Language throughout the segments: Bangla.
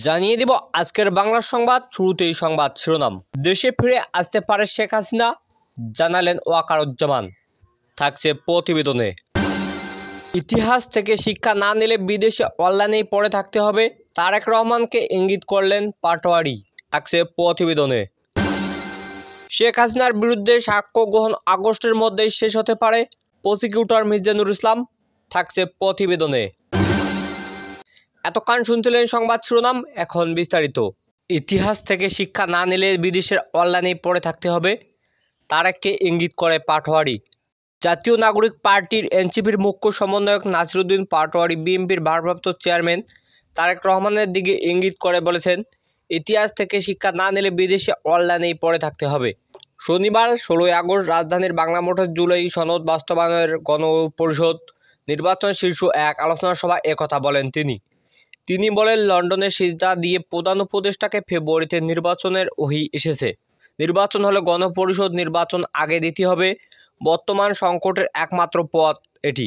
জানিয়ে দেব আজকের বাংলা সংবাদ। শুরুতেই সংবাদ শিরোনাম। দেশে ফিরে আসতে পারে শেখ হাসিনা, জানালেন ওয়াকারুজ্জামান। থাকছে প্রতিবেদনে। ইতিহাস থেকে শিক্ষা না নিলে বিদেশে অনলাইনেই পড়ে থাকতে হবে, তারেক রহমানকে ইঙ্গিত করলেন পাটোয়ারি। থাকছে প্রতিবেদনে। শেখ হাসিনার বিরুদ্ধে সাক্ষ্য গ্রহণ আগস্টের মধ্যেই শেষ হতে পারে, প্রসিকিউটর মিজানুর ইসলাম। থাকছে প্রতিবেদনে। এতক্ষণ শুনছিলেন সংবাদ শিরোনাম, এখন বিস্তারিত। ইতিহাস থেকে শিক্ষা না নিলে বিদেশের অনলাইনে পড়ে থাকতে হবে, তারেককে ইঙ্গিত করে পাটোয়ারি। জাতীয় নাগরিক পার্টির এনসিপির মুখ্য সমন্বয়ক নাসিরুদ্দিন পাটোয়ারি বিএনপির ভারপ্রাপ্ত চেয়ারম্যান তারেক রহমানের দিকে ইঙ্গিত করে বলেছেন, ইতিহাস থেকে শিক্ষা না নিলে বিদেশে অনলাইনেই পড়ে থাকতে হবে। শনিবার 16 আগস্ট রাজধানীর বাংলা মোটর জুলাই সনদ বাস্তবায়নের গণপরিষদ নির্বাচন শীর্ষ এক আলোচনা সভায় একথা বলেন তিনি বলেন, লন্ডনে সিজদা দিয়ে প্রধান উপদেষ্টাকে ফেব্রুয়ারিতে নির্বাচনের ওহি এসেছে। নির্বাচন হলে গণপরিষদ নির্বাচন আগে দিতে হবে। বর্তমান সংকটের একমাত্র পথ এটি।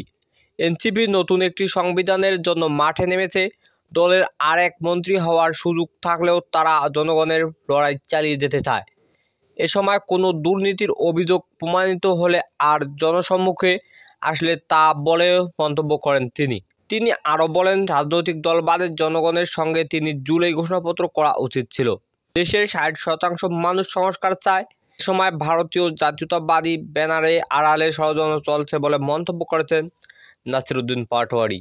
এনসিপি নতুন একটি সংবিধানের জন্য মাঠে নেমেছে। দলের আর এক মন্ত্রী হওয়ার সুযোগ থাকলেও তারা জনগণের লড়াই চালিয়ে যেতে চায়। এ সময় কোনো দুর্নীতির অভিযোগ প্রমাণিত হলে আর জনসম্মুখে আসলে তা বলে মন্তব্য করেন তিনি আরও বলেন, রাজনৈতিক দল বাদে জনগণের সঙ্গে জুলাই ঘোষণাপত্র করা উচিত ছিল। দেশের 60% মানুষ সংস্কার চায়। এ সময় ভারতীয় জাতীয়তাবাদী ব্যানারে আড়ালে ষড়যন্ত্র চলছে বলে মন্তব্য করেছেন নাসিরুদ্দিন পাটোয়ারি।